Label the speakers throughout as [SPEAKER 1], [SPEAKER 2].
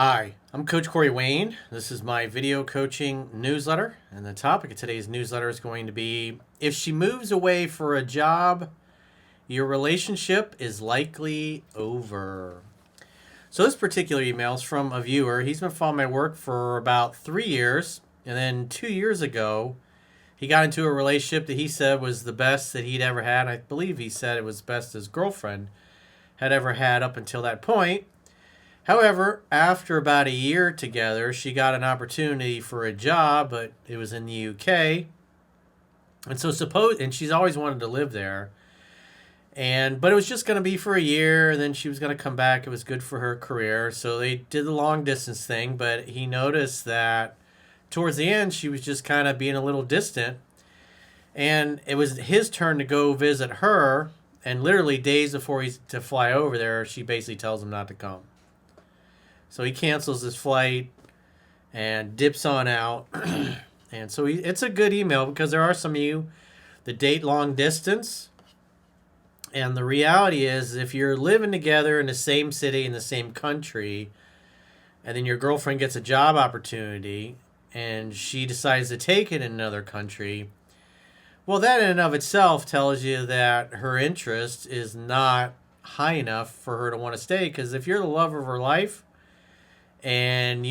[SPEAKER 1] Hi, I'm Coach Corey Wayne. This is my video coaching newsletter, and the topic of today's newsletter is going to be if she moves away for a job, your relationship is likely over. So, this particular email is from a viewer. He's been following my work for about 3 years, and then 2 years ago, he got into a relationship that he said was the best that he'd ever had. I believe he said it was the best his girlfriend had ever had up until that point. However, after about a year together, she got an opportunity for a job, but it was in the UK. And she's always wanted to live there. But it was just going to be for a year, and then she was going to come back. It was good for her career. So they did the long distance thing, but he noticed that towards the end, she was just kind of being a little distant. And it was his turn to go visit her, and literally days before he's to fly over there, she basically tells him not to come. So he cancels his flight and dips on out. And so it's a good email because there are some of you that date long distance. And the reality is if you're living together in the same city, in the same country, and then your girlfriend gets a job opportunity and she decides to take it in another country, well, that in and of itself tells you that her interest is not high enough for her to want to stay. Because if you're the love of her life, and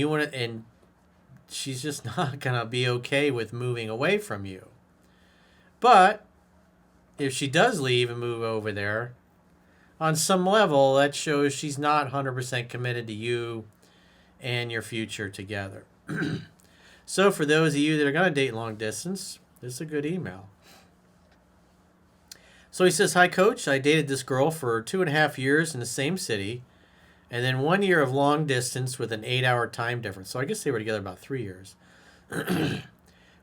[SPEAKER 1] she's just not gonna be okay with moving away from you. But if she does leave and move over there, on some level that shows she's not 100% committed to you and your future together. So for those of you that are gonna date long distance, this is a good email. So he says, "Hi Coach, I dated this girl for 2.5 years in the same city, and then 1 year of long distance with an 8-hour time difference." So I guess they were together about 3 years.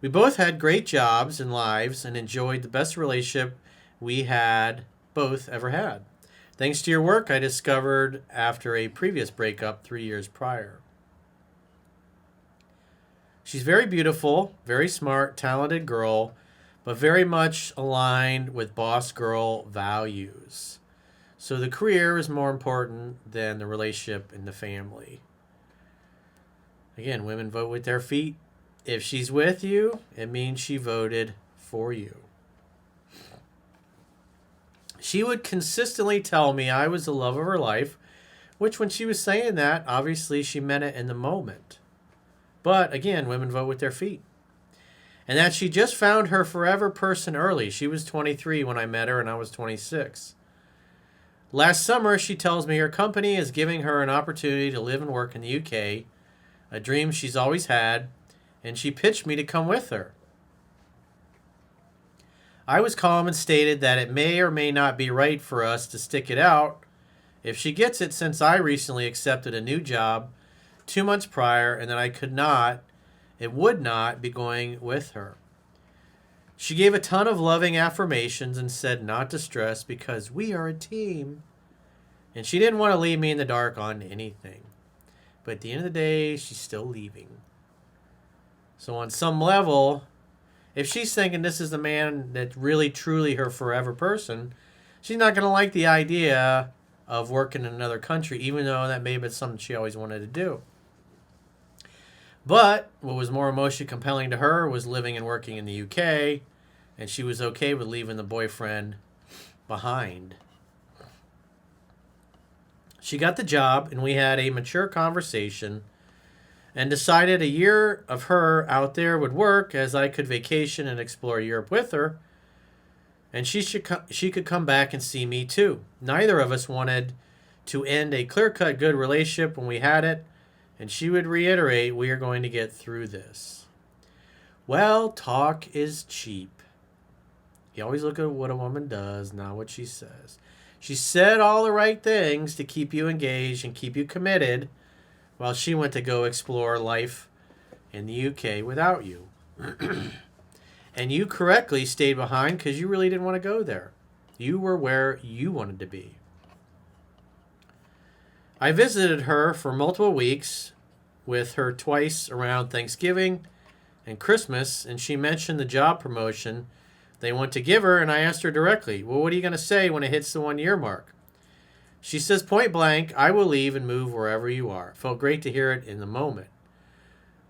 [SPEAKER 1] "We both had great jobs and lives and enjoyed the best relationship we had both ever had. Thanks to your work, I discovered after a previous breakup 3 years prior. She's very beautiful, very smart, talented girl, but very much aligned with boss girl values. So the career is more important than the relationship and the family." Again, women vote with their feet. If she's with you, it means she voted for you. "She would consistently tell me I was the love of her life," which when she was saying that, obviously she meant it in the moment. But again, women vote with their feet. "And that she just found her forever person early. She was 23 when I met her and I was 26. Last summer, she tells me her company is giving her an opportunity to live and work in the UK, a dream she's always had, and she pitched me to come with her. I was calm and stated that it may or may not be right for us to stick it out if she gets it, since I recently accepted a new job 2 months prior and that it would not be going with her. She gave a ton of loving affirmations and said not to stress because we are a team. And she didn't want to leave me in the dark on anything. But at the end of the day, she's still leaving. So on some level, if she's thinking this is the man that's really truly her forever person, she's not going to like the idea of working in another country, even though that may have been something she always wanted to do. But what was more emotionally compelling to her was living and working in the UK, and she was okay with leaving the boyfriend behind. She got the job, and we had a mature conversation and decided a year of her out there would work as I could vacation and explore Europe with her, and she could come back and see me too. Neither of us wanted to end a clear-cut good relationship when we had it, and she would reiterate, we are going to get through this. Well, talk is cheap. You always look at what a woman does, not what she says. She said all the right things to keep you engaged and keep you committed while she went to go explore life in the UK without you. And you correctly stayed behind because you really didn't want to go there. You were where you wanted to be. I visited her for multiple weeks with her twice around Thanksgiving and Christmas, and she mentioned the job promotion they want to give her, and I asked her directly, well, what are you going to say when it hits the 1 year mark? She says point blank, I will leave and move wherever you are. Felt great to hear it in the moment.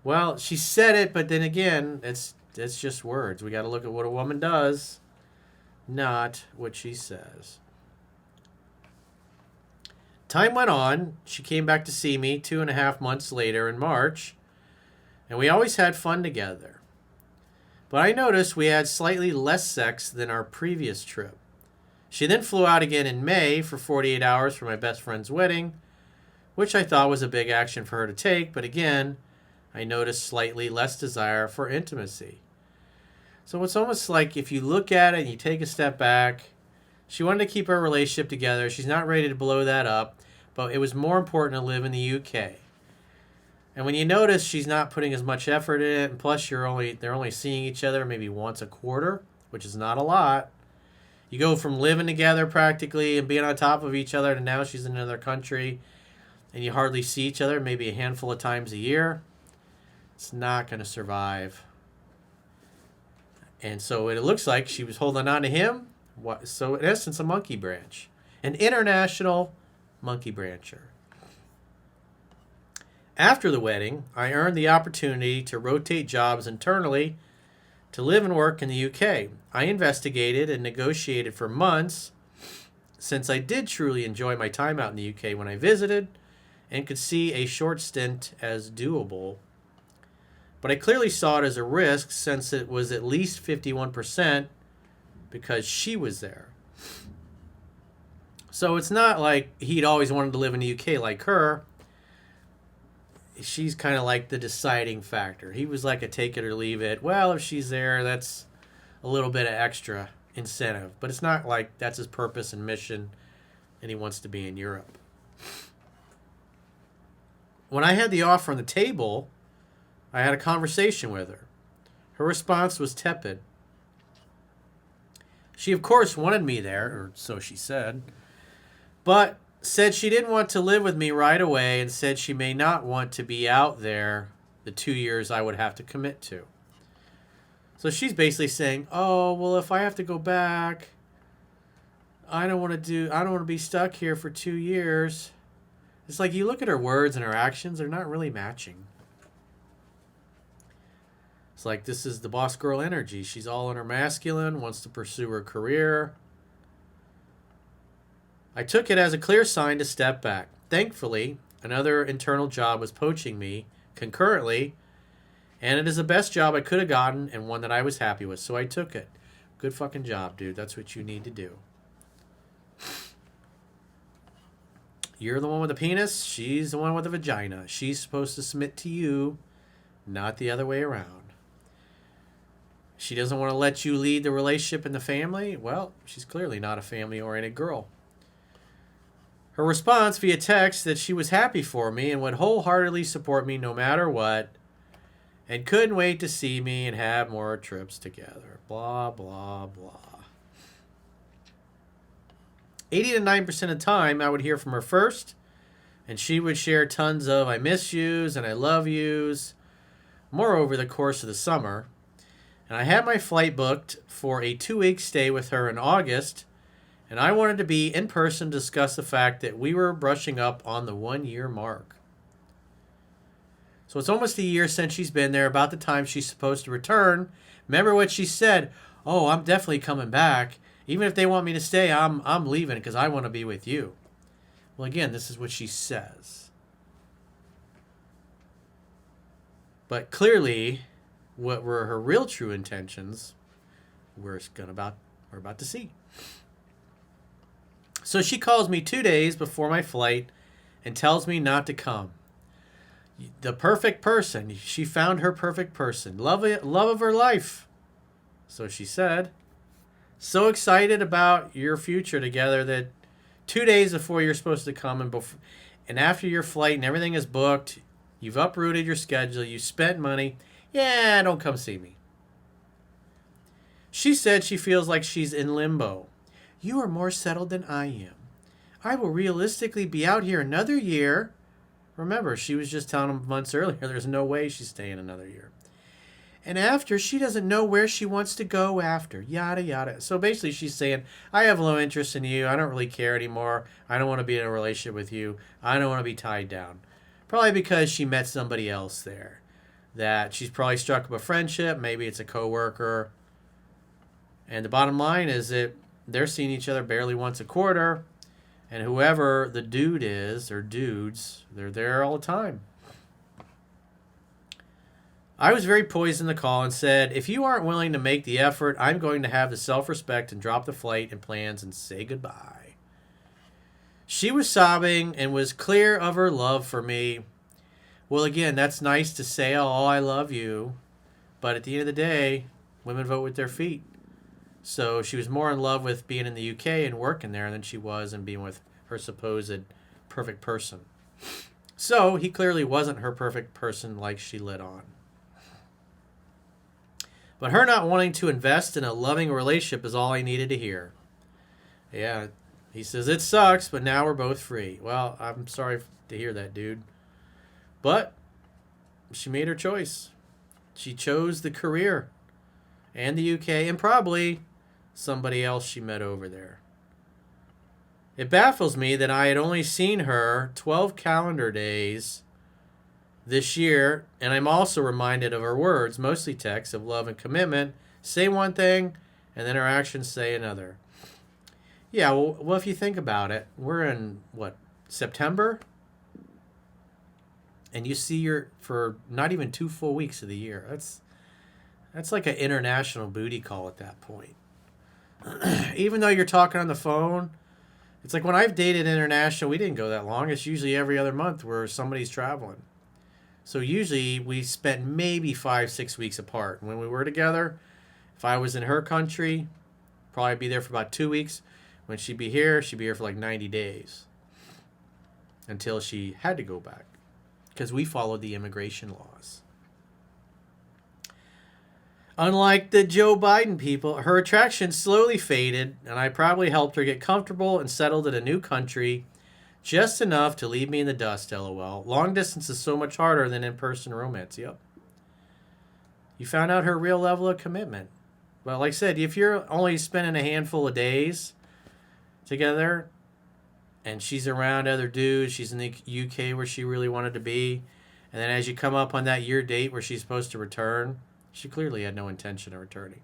[SPEAKER 1] Well, she said it, but then again, it's just words. We got to look at what a woman does, not what she says. Time went on. She came back to see me 2.5 months later in March, and we always had fun together. But I noticed we had slightly less sex than our previous trip. She then flew out again in May for 48 hours for my best friend's wedding, which I thought was a big action for her to take, but again, I noticed slightly less desire for intimacy. So it's almost like if you look at it and you take a step back, she wanted to keep her relationship together. She's not ready to blow that up, but it was more important to live in the UK. And when you notice she's not putting as much effort in it, and plus they're only seeing each other maybe once a quarter, which is not a lot. You go from living together practically and being on top of each other to now she's in another country and you hardly see each other maybe a handful of times a year. It's not going to survive. And so it looks like she was holding on to him. So in essence, a monkey branch. An international monkey brancher. After the wedding, I earned the opportunity to rotate jobs internally to live and work in the UK. I investigated and negotiated for months since I did truly enjoy my time out in the UK when I visited and could see a short stint as doable. But I clearly saw it as a risk since it was at least 51% because she was there. So it's not like he'd always wanted to live in the UK like her. She's kind of like the deciding factor. He was like a take it or leave it. Well, if she's there, that's a little bit of extra incentive. But it's not like that's his purpose and mission and he wants to be in Europe. When I had the offer on the table, I had a conversation with her. Her response was tepid. She, of course, wanted me there, or so she said, but said she didn't want to live with me right away and said she may not want to be out there the 2 years I would have to commit to. So she's basically saying, oh, well, if I have to go back, I don't want to be stuck here for 2 years. It's like you look at her words and her actions, they're not really matching. It's like this is the boss girl energy. She's all in her masculine, wants to pursue her career. I took it as a clear sign to step back. Thankfully, another internal job was poaching me concurrently, and it is the best job I could have gotten and one that I was happy with, so I took it. Good fucking job, dude. That's what you need to do. You're the one with the penis. She's the one with the vagina. She's supposed to submit to you, not the other way around. She doesn't want to let you lead the relationship in the family. Well, she's clearly not a family-oriented girl. Her response via text that she was happy for me and would wholeheartedly support me no matter what and couldn't wait to see me and have more trips together. Blah, blah, blah. 80 to 9% of the time, I would hear from her first, and she would share tons of I miss yous and I love yous more over the course of the summer. And I had my flight booked for a 2-week stay with her in August, and I wanted to be in person to discuss the fact that we were brushing up on the 1-year mark. So it's almost a year since she's been there, about the time she's supposed to return. Remember what she said? Oh, I'm definitely coming back. Even if they want me to stay, I'm leaving because I want to be with you. Well, again, this is what she says. But clearly, what were her real true intentions, we're about to see. So she calls me 2 days before my flight and tells me not to come. The perfect person. She found her perfect person. Love of her life. So she said. So excited about your future together that 2 days before you're supposed to come and after your flight and everything is booked, you've uprooted your schedule, you spent money. Yeah, don't come see me. She said she feels like she's in limbo. You are more settled than I am. I will realistically be out here another year. Remember, she was just telling him months earlier there's no way she's staying another year. And after, she doesn't know where she wants to go after. Yada, yada. So basically, she's saying, I have low interest in you. I don't really care anymore. I don't want to be in a relationship with you. I don't want to be tied down. Probably because she met somebody else there. That she's probably struck up a friendship. Maybe it's a coworker. And the bottom line is that they're seeing each other barely once a quarter. And whoever the dude is, or dudes, they're there all the time. I was very poised in the call and said, if you aren't willing to make the effort, I'm going to have the self-respect and drop the flight and plans and say goodbye. She was sobbing and was clear of her love for me. Well, again, that's nice to say, oh, I love you. But at the end of the day, women vote with their feet. So she was more in love with being in the UK and working there than she was in being with her supposed perfect person. So he clearly wasn't her perfect person like she let on. But her not wanting to invest in a loving relationship is all I needed to hear. Yeah, he says, it sucks, but now we're both free. Well, I'm sorry to hear that, dude. But she made her choice. She chose the career and the UK and probably somebody else she met over there. It baffles me that I had only seen her 12 calendar days this year, and I'm also reminded of her words, mostly texts of love and commitment, say one thing, and then her actions say another. Yeah, well, if you think about it, we're in, September? And you see her for not even 2 full weeks of the year. That's like an international booty call at that point. Even though you're talking on the phone, it's like when I've dated international, we didn't go that long. It's usually every other month where somebody's traveling. So usually we spent maybe 5-6 weeks apart. When we were together, if I was in her country, probably be there for about 2 weeks. When she'd be here for like 90 days. Until she had to go back. Because we followed the immigration laws. Unlike the Joe Biden people, her attraction slowly faded, and I probably helped her get comfortable and settled in a new country. Just enough to leave me in the dust, LOL. Long distance is so much harder than in-person romance. Yep. You found out her real level of commitment. Well, like I said, if you're only spending a handful of days together and she's around other dudes, she's in the UK where she really wanted to be, and then as you come up on that year date where she's supposed to return, she clearly had no intention of returning.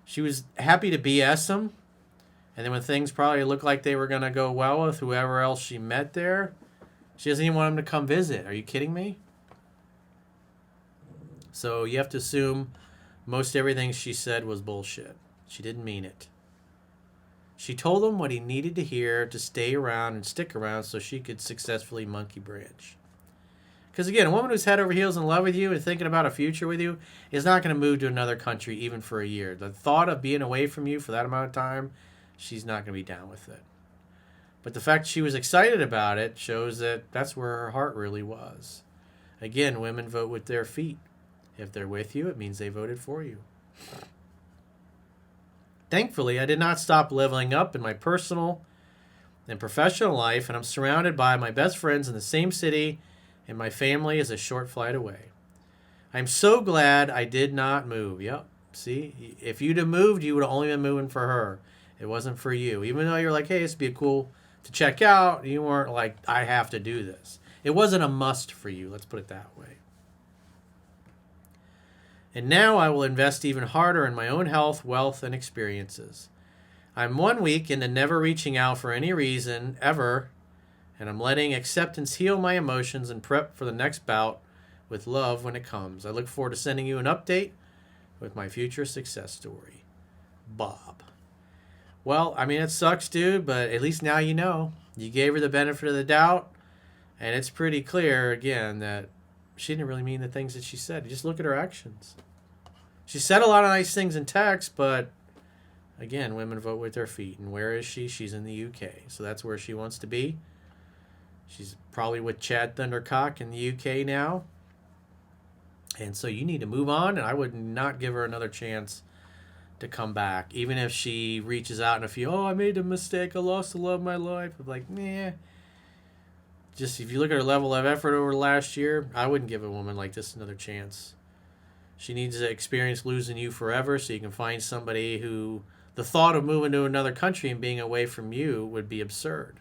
[SPEAKER 1] She was happy to BS him. And then when things probably looked like they were going to go well with whoever else she met there, she doesn't even want him to come visit. Are you kidding me? So you have to assume most everything she said was bullshit. She didn't mean it. She told him what he needed to hear to stay around and stick around so she could successfully monkey branch. Because again, a woman who's head over heels in love with you and thinking about a future with you is not going to move to another country even for a year. The thought of being away from you for that amount of time, she's not going to be down with it. But the fact she was excited about it shows that that's where her heart really was. Again, women vote with their feet. If they're with you, it means they voted for you. Thankfully, I did not stop leveling up in my personal and professional life, and I'm surrounded by my best friends in the same city, and my family is a short flight away. I'm so glad I did not move. Yep. See, if you'd have moved, you would have only been moving for her. It wasn't for you. Even though you're like, hey, this would be cool to check out, you weren't like, I have to do this. It wasn't a must for you. Let's put it that way. And now I will invest even harder in my own health, wealth, and experiences. I'm 1 week into never reaching out for any reason, ever, and I'm letting acceptance heal my emotions and prep for the next bout with love when it comes. I look forward to sending you an update with my future success story. Bob. Well, I mean, it sucks, dude, but at least now you know. You gave her the benefit of the doubt, and it's pretty clear, again, that she didn't really mean the things that she said. Just look at her actions. She said a lot of nice things in text, but, again, women vote with their feet. And where is she? She's in the UK, so that's where she wants to be. She's probably with Chad Thundercock in the UK now. And so you need to move on, and I would not give her another chance to come back. Even if she reaches out in a few, I made a mistake, I lost the love of my life. I'm like, nah. Just if you look at her level of effort over the last year, I wouldn't give a woman like this another chance. She needs to experience losing you forever so you can find somebody who the thought of moving to another country and being away from you would be absurd.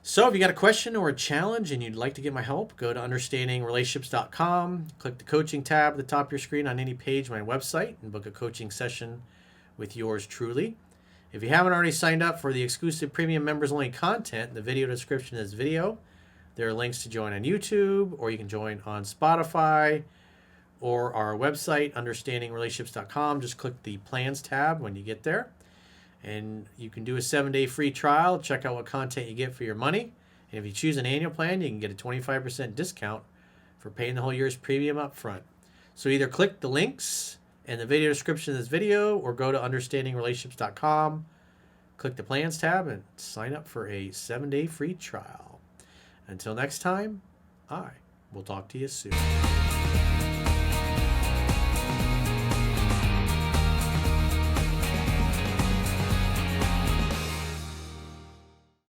[SPEAKER 1] So if you got a question or a challenge and you'd like to get my help, go to understandingrelationships.com, click the coaching tab at the top of your screen on any page of my website, and book a coaching session with yours truly. If you haven't already signed up for the exclusive premium members only content, in the video description of this video, there are links to join on YouTube, or you can join on Spotify, or our website, understandingrelationships.com. Just click the plans tab when you get there. And you can do a 7-day free trial, check out what content you get for your money. And if you choose an annual plan, you can get a 25% discount for paying the whole year's premium up front. So either click the links in the video description of this video or go to understandingrelationships.com, click the plans tab, and sign up for a 7-day free trial. Until next time, I will talk to you soon.